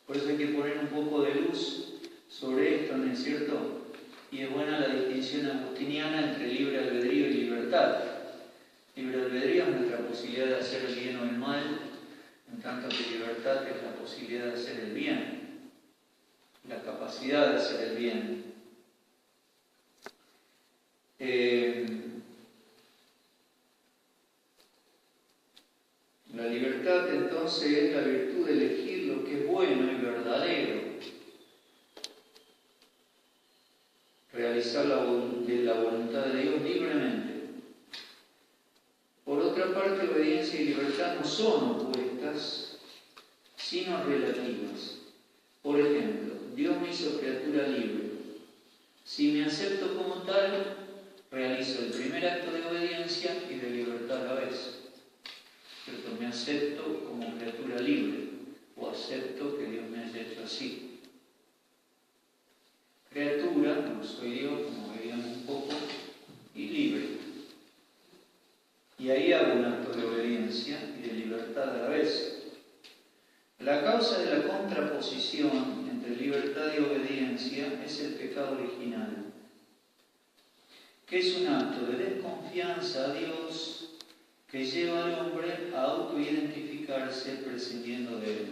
Por eso hay que poner un poco de luz sobre esto, ¿no es cierto? Y es buena la distinción agustiniana entre libre albedrío y libertad. Libre albedrío es nuestra posibilidad de hacer el bien o el mal, en tanto que libertad es la posibilidad de hacer el bien, la capacidad de hacer el bien. La libertad entonces es la virtud de elegir lo que es bueno y verdadero, realizar la voluntad de Dios libremente. Por otra parte, obediencia y libertad no son opuestas, sino relativas. Por ejemplo, Dios me hizo criatura libre. Si me acepto como tal, realizo el primer acto de obediencia y de libertad a la vez. ¿Cierto? Me acepto como criatura libre, o acepto que Dios me haya hecho así. Criatura, no soy Dios, como veíamos un poco, y libre. Y ahí hago un acto de obediencia y de libertad a la vez. La causa de la contraposición entre libertad y obediencia es el pecado original, que es un acto de desconfianza a Dios que lleva al hombre a autoidentificarse prescindiendo de él.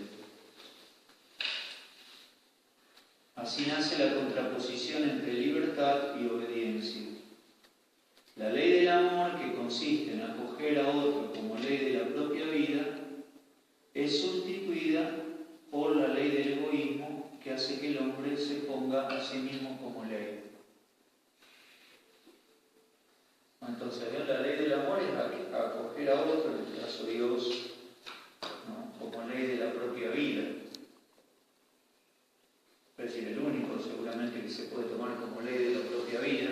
Así nace la contraposición entre libertad y obediencia. La ley del amor, que consiste en acoger a otro como ley de la propia vida, es sustituida por la ley del egoísmo, que hace que el hombre se ponga a sí mismo como ley. Entonces, la ley del amor es acoger a otro, en este caso Dios, ¿no?, como ley de la propia vida. Es decir, el único seguramente que se puede tomar como ley de la propia vida.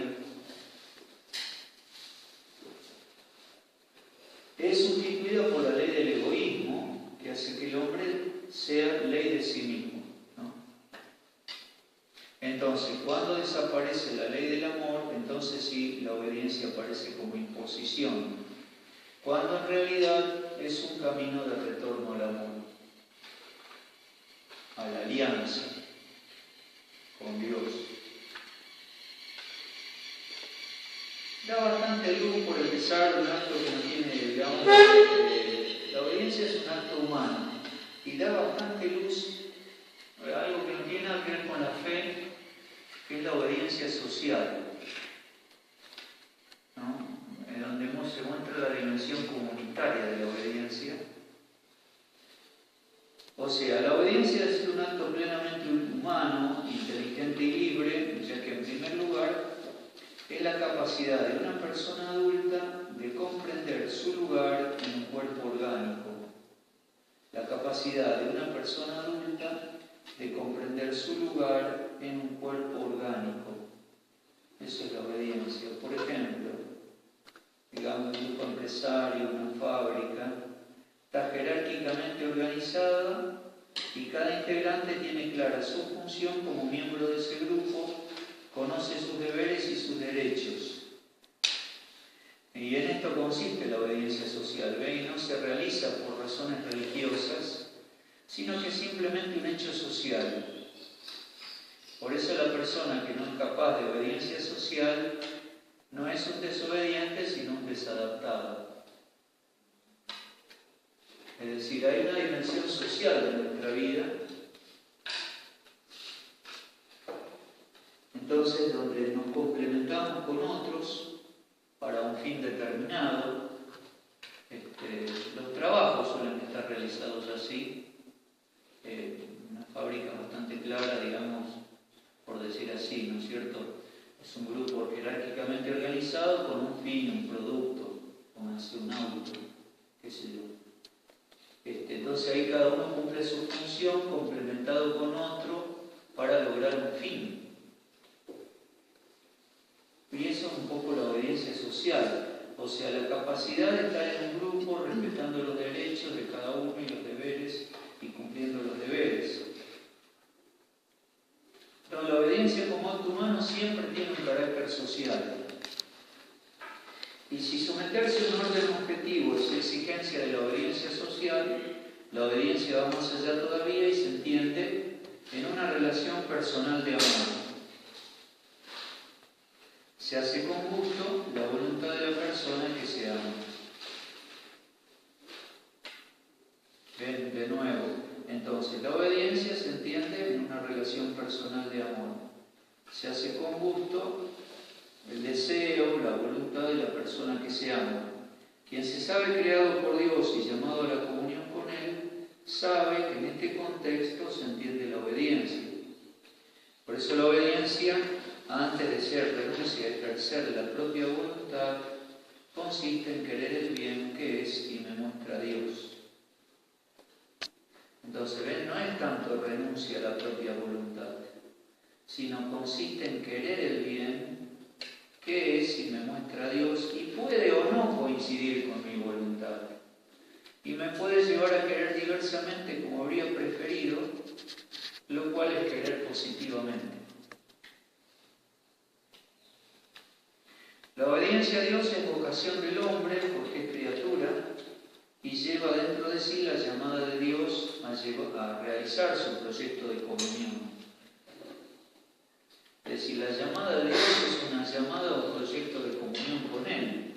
Es sustituido por la ley del egoísmo, que hace que el hombre sea ley de sí mismo, ¿no? Entonces, cuando desaparece la ley del amor, entonces sí, la obediencia aparece como imposición, cuando en realidad es un camino de retorno al amor, a la alianza con Dios. Da bastante luz, por empezar, un acto que no tiene, digamos, la obediencia es un acto humano, y da bastante luz algo que no tiene nada que ver con la fe, que es la obediencia social, ¿no? En donde se muestra la dimensión comunitaria de la obediencia. O sea, la obediencia es un acto plenamente humano, inteligente y libre, ya que en primer lugar es la capacidad de una persona adulta de comprender su lugar en un cuerpo orgánico. La capacidad de una persona adulta de comprender su lugar en un cuerpo orgánico. Eso es la obediencia. Por ejemplo, digamos, un grupo empresario, una fábrica, está jerárquicamente organizada y cada integrante tiene clara su función como miembro de ese grupo, conoce sus deberes y sus derechos. Y en esto consiste la obediencia social, ¿ve? Y no se realiza por razones religiosas, sino que es simplemente un hecho social. Por eso la persona que no es capaz de obediencia social no es un desobediente, sino un desadaptado. Es decir, hay una dimensión social de nuestra vida, entonces donde nos complementamos con otros para un fin determinado. Los trabajos suelen estar realizados así, una fábrica bastante clara, digamos, por decir así, ¿no es cierto? Es un grupo jerárquicamente organizado con un fin, un producto, como hace un auto, qué sé yo. Entonces ahí cada uno cumple su función complementado con otro para lograr un fin. Y eso es un poco la obediencia social, o sea, la capacidad de estar en un grupo respetando los derechos de cada uno y los deberes y cumpliendo los deberes. Entonces, la obediencia como acto humano siempre tiene un carácter social. Y si someterse a un orden objetivo es exigencia de la obediencia social, la obediencia va más allá todavía y se entiende en una relación personal de amor. Se hace con gusto la voluntad de la persona que se ama. Ven, de nuevo, entonces la obediencia se entiende en una relación personal de amor. Se hace con gusto el deseo, la voluntad de la persona que se ama. Quien se sabe creado por Dios y llamado a la comunión con Él, sabe que en este contexto se entiende la obediencia. Por eso la obediencia, antes de ser renuncia a ejercer la propia voluntad, consiste en querer el bien que es y me muestra Dios. Entonces, ¿ven? No es tanto renuncia a la propia voluntad, sino consiste en querer el bien que es y me muestra Dios, y puede o no coincidir con mi voluntad. Y me puede llevar a querer diversamente como habría preferido, lo cual es querer positivamente. La obediencia a Dios es vocación del hombre porque es criatura y lleva dentro de sí la llamada de Dios a realizar su proyecto de comunión. Es decir, la llamada de Dios es una llamada a un proyecto de comunión con Él,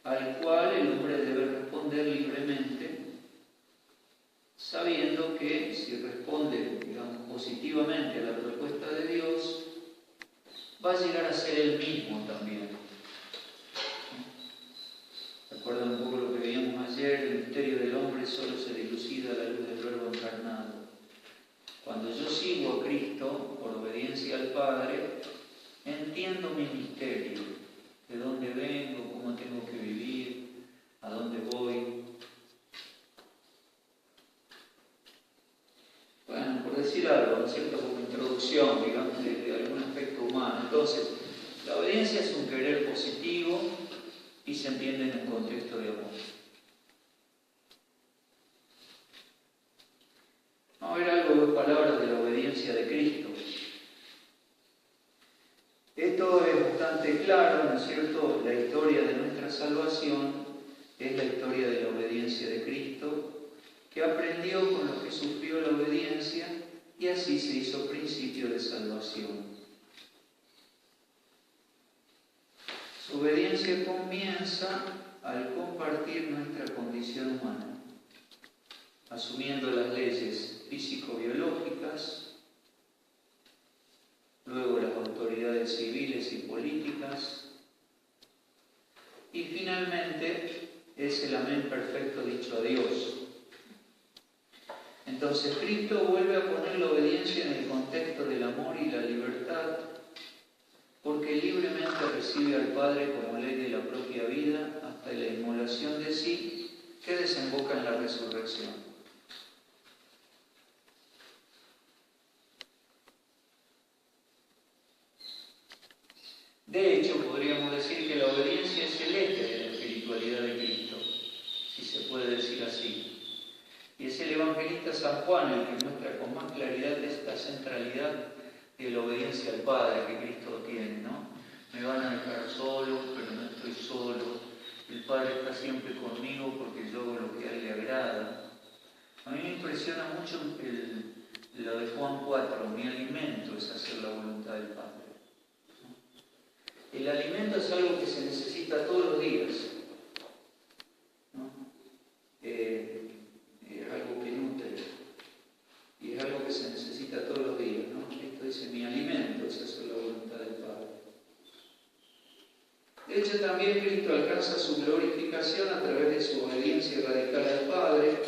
al cual el hombre debe responder libremente, sabiendo que si responde, digamos, positivamente a la propuesta de Dios, va a llegar a ser Él mismo también. ¿Recuerdan un poco lo que veíamos ayer? El misterio del hombre solo se dilucida a la luz del Verbo encarnado. Cuando yo sigo a Cristo por obediencia al Padre, entiendo mi misterio, de dónde vengo, cómo tengo que vivir, a dónde voy. Bueno, por decir algo, ¿no es cierto?, como introducción, digamos, de algún aspecto humano. Entonces, la obediencia es un querer positivo y se entiende en un contexto de amor. Vamos a ver algo, dos palabras de la obediencia de Cristo. Esto es bastante claro, ¿no es cierto? La historia de nuestra salvación es la historia de la obediencia de Cristo, que aprendió con lo que sufrió la obediencia y así se hizo principio de salvación. Su obediencia comienza al compartir nuestra condición humana, asumiendo las leyes físico-biológicas, luego las autoridades civiles y políticas, y finalmente es el amén perfecto dicho a Dios. Entonces Cristo vuelve a poner la obediencia en el contexto del amor y la libertad, porque libremente recibe al Padre como ley de la propia vida hasta la inmolación de sí, que desemboca en la resurrección. De hecho, podríamos decir que la obediencia es el eje de la espiritualidad de Cristo, si se puede decir así. Y es el evangelista San Juan el que muestra con más claridad esta centralidad de la obediencia al Padre que Cristo tiene, ¿no? Me van a dejar solo, pero no estoy solo. El Padre está siempre conmigo porque yo hago lo que a Él le agrada. A mí me impresiona mucho lo de Juan 4, mi alimento es hacer la voluntad del Padre. El alimento es algo que se necesita todos los días, ¿no? Es algo que nutre y es algo que se necesita todos los días, ¿no? Esto dice, mi alimento es hacer la voluntad del Padre. De hecho, también Cristo alcanza su glorificación a través de su obediencia radical al Padre,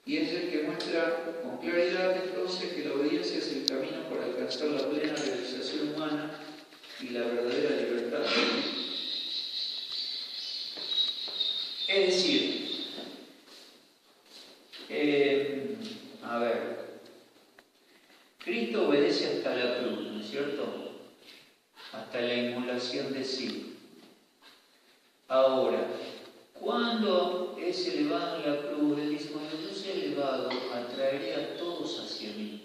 y es el que muestra con claridad entonces que la obediencia es el camino para alcanzar la plena realización humana y la verdadera libertad. Es decir, Cristo obedece hasta la cruz, ¿no es cierto? Hasta la inmolación de sí. Ahora, cuando es elevado en la cruz, Él dice, cuando yo sea elevado, atraeré a todos hacia mí.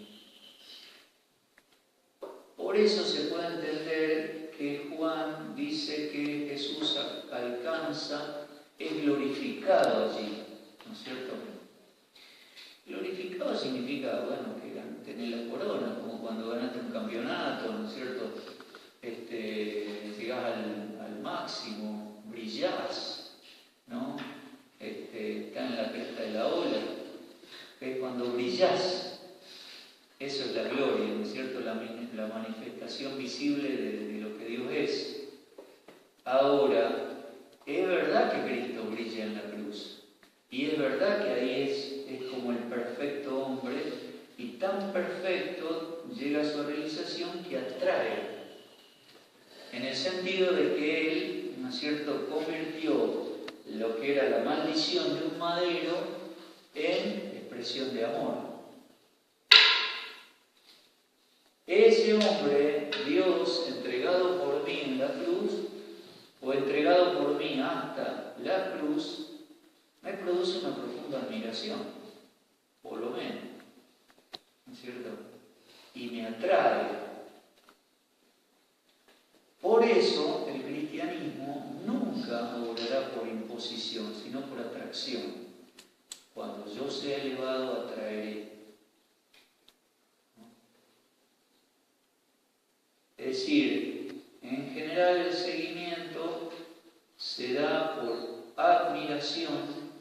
Por eso se puede entender que Juan dice que Jesús alcanza, es glorificado allí, ¿no es cierto? Glorificado significa, bueno, que tenés la corona, como cuando ganaste un campeonato, ¿no es cierto? Llegás al máximo, brillás, ¿no? Está en la cresta de la ola. Es cuando brillás, eso es la gloria, ¿no es cierto? La manifestación visible de lo que Dios es. Ahora, es verdad que Cristo brilla en la cruz. Y es verdad que ahí es como el perfecto hombre, y tan perfecto llega a su realización que atrae. En el sentido de que Él, ¿no es cierto?, convirtió lo que era la maldición de un madero en expresión de amor. Ese hombre, Dios, entregado por mí en la cruz, o entregado por mí hasta la cruz, me produce una profunda admiración, por lo menos, ¿no es cierto? Y me atrae. Por eso el cristianismo nunca obrará por imposición, sino por atracción. Cuando yo sea elevado, atraeré. Es decir, en general el seguimiento se da por admiración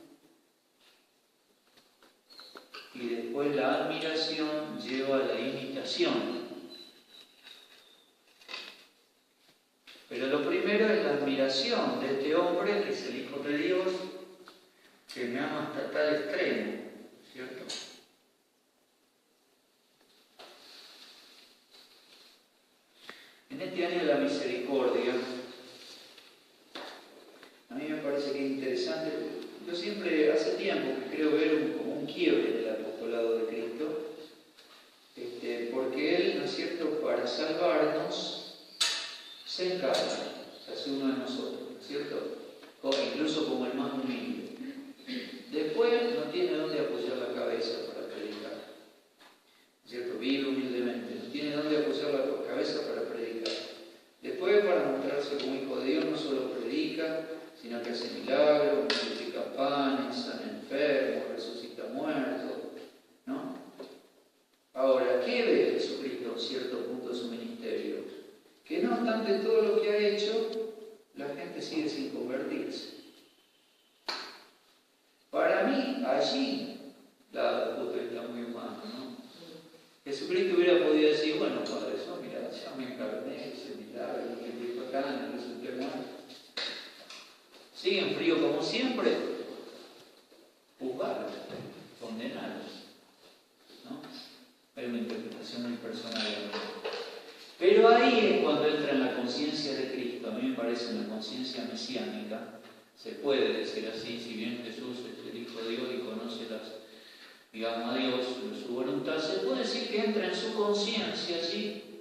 y después la admiración lleva a la imitación. Pero lo primero es la admiración de este hombre, que es el Hijo de Dios, que me ama hasta tal extremo, ¿cierto? En este año de la misericordia, a mí me parece que es interesante. Yo siempre, hace tiempo que creo ver como un quiebre del apostolado de Cristo, porque Él, ¿no es cierto?, para salvarnos, se encarga, se hace uno de nosotros, ¿no es cierto? O incluso como el más humilde. Después no tiene dónde apoyar la cabeza para predicar, ¿no es cierto? Vive humildemente, no tiene dónde apoyar la cabeza para predicar. Después, para mostrarse como hijo de Dios, no solo predica, sino que hace milagros, multiplica panes, sana enfermos, resucita muertos, ¿no? Ahora, ¿qué ve Jesucristo en cierto punto de su ministerio? Que no obstante todo lo que ha hecho, la gente sigue sin convertirse. Para mí, allí, la puta está muy humana, ¿no? Jesucristo hubiera podido decir, bueno, Padre, eso, mira, ya me encarné, ese milagro, multiplico acá, resulté muerto. Siguen frío como siempre, juzgarlos, condenarlos, ¿no? Es una interpretación muy personal. Pero ahí es cuando entra en la conciencia de Cristo. A mí me parece en la conciencia mesiánica, se puede decir así, si bien Jesús es el Hijo de Dios y conoce digamos, a Dios, su voluntad, se puede decir que entra en su conciencia allí.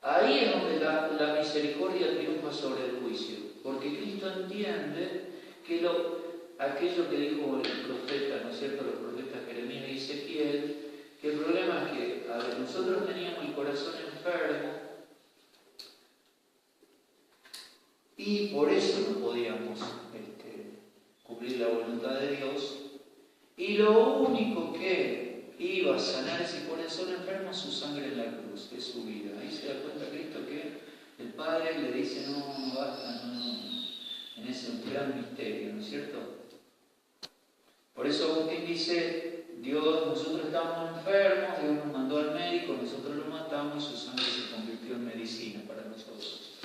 Ahí es donde la misericordia triunfa sobre el juicio, porque Cristo entiende que aquello que dijo el profeta, ¿no es cierto?, los profetas Jeremías y Ezequiel, que el problema es que, a ver, nosotros teníamos el corazón enfermo y por eso no podíamos cumplir la voluntad de Dios, y lo único que iba a sanar ese corazón enfermo es su sangre en la cruz, es su vida. Ahí se da cuenta Cristo que el Padre le dice, no basta, no, en ese gran misterio, ¿no es cierto? Por eso Agustín dice, Dios, nosotros estamos enfermos, Dios nos mandó al médico, nosotros lo matamos y su sangre se convirtió en medicina para nosotros.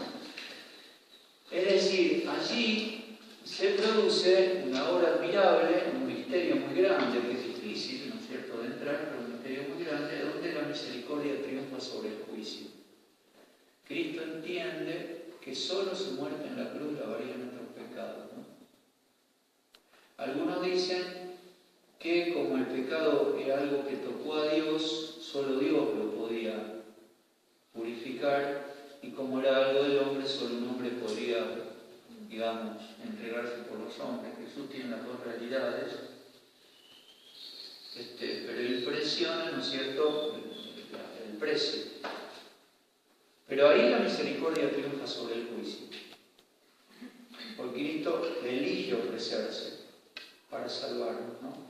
Es decir, allí se produce una obra admirable, un misterio muy grande, que es difícil, ¿no es cierto?, de entrar, pero un misterio muy grande, donde la misericordia triunfa sobre el juicio. Cristo entiende que solo su muerte en la cruz lavaría nuestros pecados, ¿no? Algunos dicen que como el pecado era algo que tocó a Dios, solo Dios lo podía purificar, y como era algo del hombre, solo un hombre podría, digamos, entregarse por los hombres. Jesús tiene las dos realidades, pero él presiona, ¿no es cierto?, el precio. Pero ahí la misericordia triunfa sobre el juicio, porque Cristo elige ofrecerse para salvarnos, ¿no?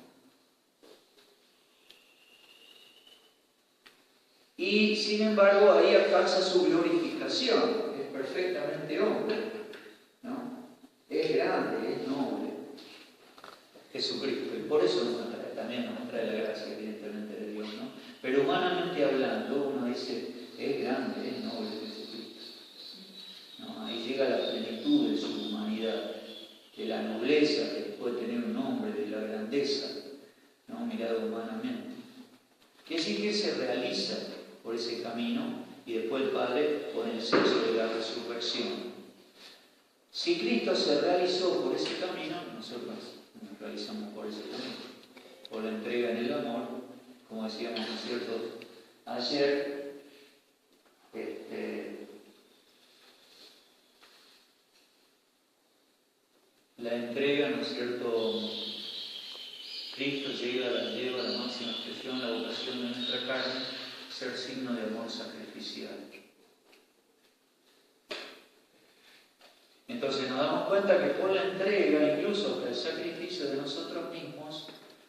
Y sin embargo ahí alcanza su glorificación, es perfectamente hombre, ¿no? Es grande, es noble, Jesucristo, y por eso también nos trae la gracia evidentemente de Dios, ¿no? Pero humanamente hablando uno dice, es grande, es noble Jesucristo, ¿no? Ahí llega la plenitud de su humanidad, de la nobleza que puede tener un hombre, de la grandeza, ¿no? Mirado humanamente. Quiere decir que se realiza por ese camino y después el Padre con el sexo de la resurrección. Si Cristo se realizó por ese camino, nosotros nos realizamos por ese camino, por la entrega en el amor, como decíamos, ¿no es cierto? Ayer, la entrega, ¿no es cierto? Cristo lleva a la máxima expresión, la vocación de nuestra carne, ser signo de amor sacrificial. Entonces nos damos cuenta que por la entrega, incluso hasta el sacrificio de nosotros mismos,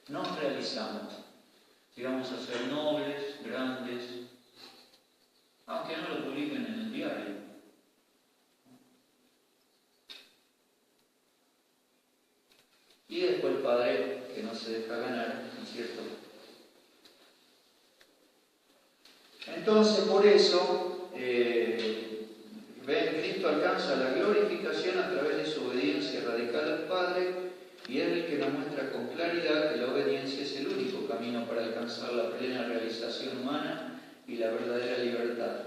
nos realizamos. Llegamos a ser nobles, grandes, aunque no lo publiquen en el diario. Y después el Padre, que no se deja ganar, ¿no es cierto? Entonces, por eso, Cristo alcanza la glorificación a través de su obediencia radical al Padre, y es el que nos muestra con claridad que la obediencia es el único camino para alcanzar la plena realización humana y la verdadera libertad.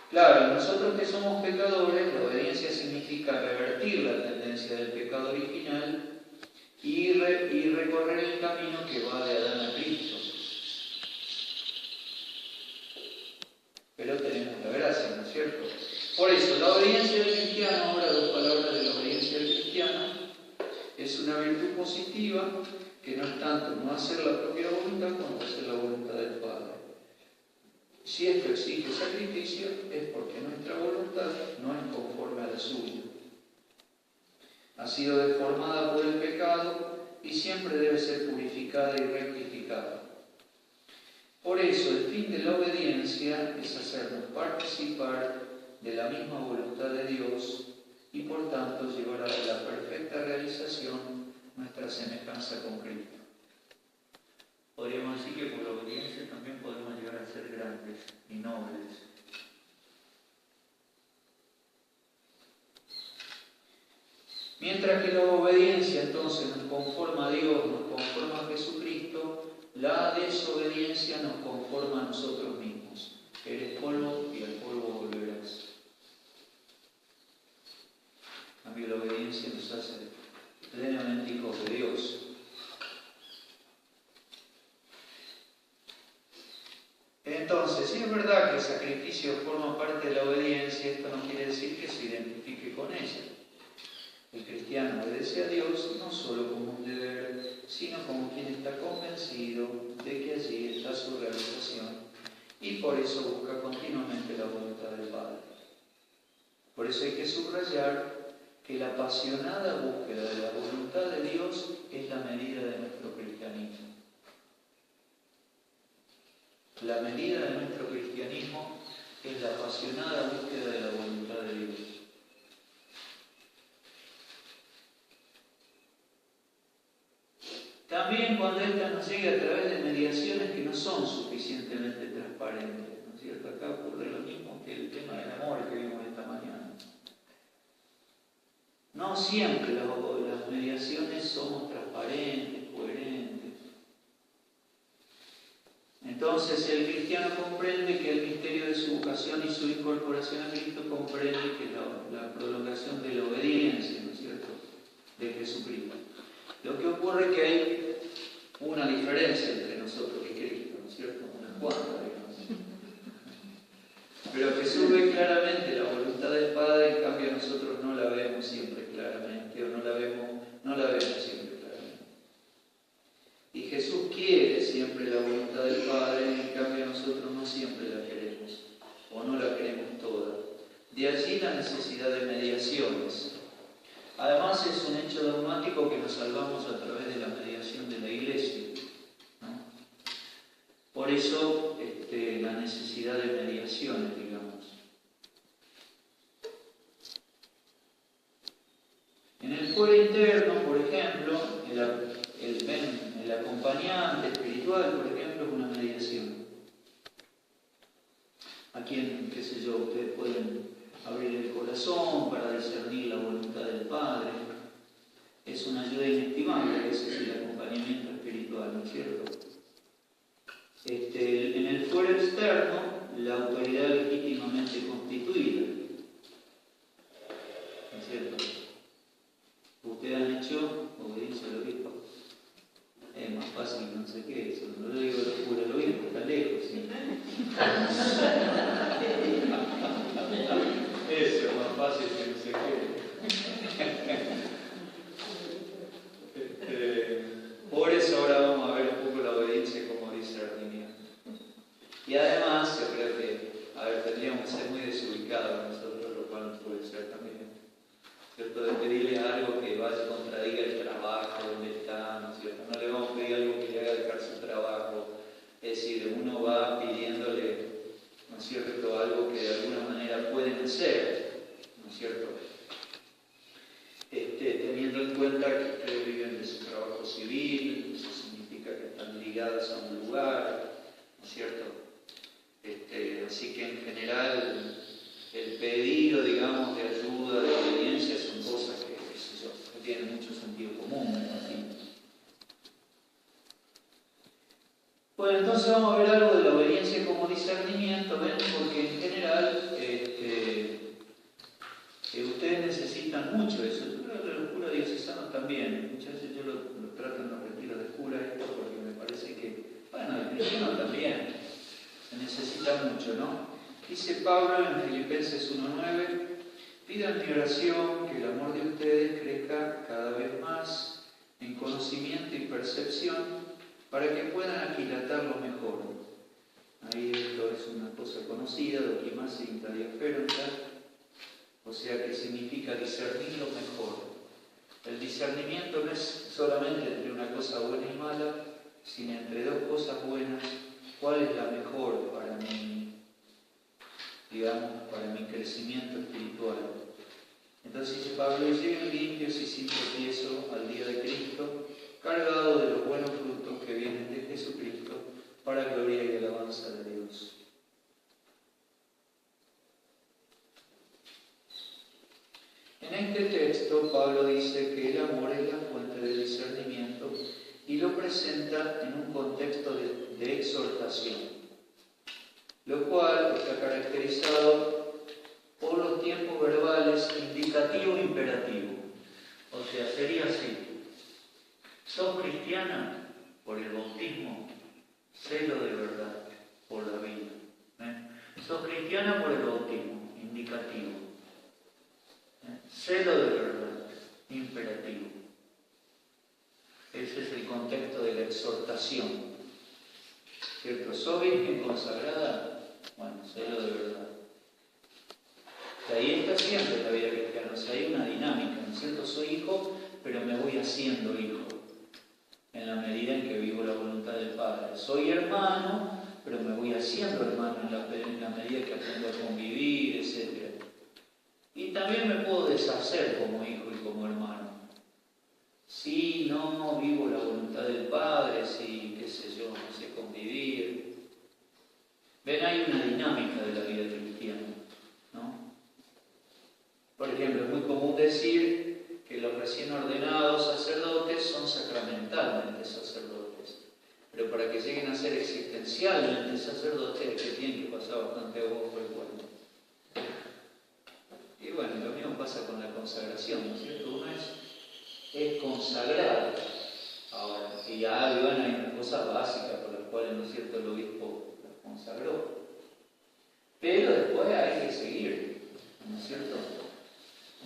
Claro, nosotros que somos pecadores, la obediencia significa revertir la tendencia del pecado original y recorrer el camino que va de Adán a Cristo. Pero tenemos la gracia, ¿no es cierto? Por eso, la obediencia del cristiano, ahora 2 palabras de la obediencia del cristiano, es una virtud positiva que no es tanto no hacer la propia voluntad como hacer la voluntad del Padre. Si esto exige sacrificio, es porque nuestra voluntad no es conforme a la suya. Ha sido deformada por el pecado y siempre debe ser purificada y rectificada. Por eso, el fin de la obediencia es hacernos participar de la misma voluntad de Dios y, por tanto, llevar a la perfecta realización nuestra semejanza con Cristo. Podríamos decir que por la obediencia también podemos llegar a ser grandes y nobles. Mientras que la obediencia entonces nos conforma a Dios, nos conforma a Jesucristo, la desobediencia nos conforma a nosotros mismos. Eres polvo y al polvo volverás. En cambio, la obediencia nos hace plenamente hijos de Dios. Entonces, si es verdad que el sacrificio forma parte de la obediencia, esto no quiere decir que se identifique con ella. El cristiano obedece a Dios no solo como un deber, sino como quien está convencido de que allí está su realización y por eso busca continuamente la voluntad del Padre. Por eso hay que subrayar que la apasionada búsqueda de la voluntad de Dios es la medida de nuestro cristianismo. La medida de nuestro cristianismo es la apasionada búsqueda de la voluntad de Dios. También cuando esta nos llega a través de mediaciones que no son suficientemente transparentes, ¿no es cierto? Acá ocurre lo mismo que el tema del amor que vimos esta mañana. No siempre las mediaciones somos transparentes, coherentes. Entonces el cristiano comprende que el misterio de su vocación y su incorporación a Cristo comprende que la prolongación de la obediencia, ¿no es cierto?, de Jesucristo. Lo que ocurre es que hay una diferencia entre nosotros y Cristo, ¿no es cierto? Una cuanta, digamos. Pero Jesús ve claramente la voluntad del Padre, en cambio nosotros no la vemos siempre claramente, o no la vemos siempre claramente. Y Jesús quiere siempre la voluntad del Padre, en cambio nosotros no siempre la queremos, o no la queremos toda. De allí la necesidad de mediaciones. Además es un hecho dogmático que nos salvamos a través de la mediación de la Iglesia, ¿no? Por eso acompañante espiritual, por ejemplo, es una mediación. A quien, qué sé yo, ustedes pueden abrir el corazón para discernir la voluntad del Padre. Es una ayuda inestimable, ese es el acompañamiento espiritual, ¿no es cierto? En el fuero externo, la autoridad legítimamente constituida, ¿no es cierto? Ustedes han hecho obediencia al obispo. Es más fácil, no sé qué, eso no lo digo locura, lo obispo está lejos, ¿sí? Eso es más fácil que no sé qué. Por eso ahora vamos a ver un poco la obediencia como discernimiento. Y además, yo creo que, tendríamos que ser muy desubicados nosotros, lo cual puede ser también, ¿cierto? De pedirle algo que vaya contradiga el trabajo donde está, ¿no es cierto? No le vamos a pedir algo que le haga dejar su trabajo. Es decir, uno va pidiéndole, ¿no es cierto?, algo que de alguna manera pueden hacer, ¿no es cierto? Teniendo en cuenta que ustedes viven de su trabajo civil, eso significa que están ligadas a un lugar, ¿no es cierto? Así que en general el pedido, digamos, de ayuda, de obediencia, son cosas que, qué sé yo, que tienen mucho sentido común, me imagino. Bueno, entonces vamos a ver algo de la obediencia como discernimiento, ¿ven? Porque en general ustedes necesitan mucho eso. Yo creo que los curas diocesanos también. Muchas veces yo lo trato en los retiros de cura esto porque me parece que, bueno, el cristiano también se necesita mucho, ¿no? Dice Pablo en Filipenses 1:9, pidan mi oración que el amor de ustedes crezca cada vez más en conocimiento y percepción para que puedan aquilatarlo mejor. Ahí esto es una cosa conocida, doquimarse intradiaferonta, o sea que significa discernirlo mejor. El discernimiento no es solamente entre una cosa buena y mala, sino entre dos cosas buenas, cuál es la mejor para mí, digamos, para mi crecimiento espiritual. Entonces dice Pablo, lleguen limpios y sin tropiezo al día de Cristo, cargados de los buenos frutos que vienen de Jesucristo, para gloria y alabanza de Dios. En este texto, Pablo dice que el amor es la fuente del discernimiento y lo presenta en un contexto de exhortación, lo cual está caracterizado por los tiempos verbales indicativo e imperativo. O sea, sería así: sos cristiana por el bautismo, sélo de verdad por la vida. Sos cristiana por el bautismo, indicativo. Sélo de verdad, imperativo. Ese es el contexto de la exhortación. ¿Cierto? ¿Sos virgen consagrada? Bueno, sélo de verdad. Y ahí está siempre la vida cristiana, o sea, hay una dinámica, ¿no es cierto? Soy hijo, pero me voy haciendo hijo, en la medida en que vivo la voluntad del Padre. Soy hermano, pero me voy haciendo hermano en la medida que aprendo a convivir, etc. Y también me puedo deshacer como hijo y como hermano. Si no vivo la voluntad del Padre, si, qué sé yo, no sé convivir. Ven, hay una dinámica de la vida cristiana, ¿no? Por ejemplo, es muy común decir que los recién ordenados sacerdotes son sacramentalmente sacerdotes, pero para que lleguen a ser existencialmente sacerdotes es que tienen que pasar bastante agua por el cuerpo. Y bueno, lo mismo pasa con la consagración, ¿no es cierto? Uno es consagrado. Ahora, y ya hay unas cosas básicas por las cuales, ¿no es cierto?, el obispo las consagró. Pero después hay que seguir, ¿no es cierto?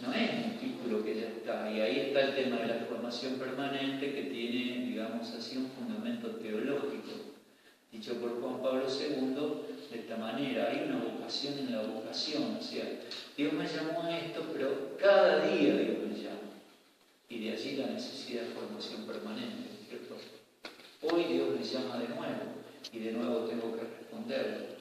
No es un título que ya está, y ahí está el tema de la formación permanente que tiene, digamos así, un fundamento teológico, dicho por Juan Pablo II de esta manera: hay una vocación en la vocación, o sea, Dios me llamó a esto, pero cada día Dios me llama, y de allí la necesidad de formación permanente, ¿cierto? Hoy Dios me llama de nuevo, y de nuevo tengo que responder.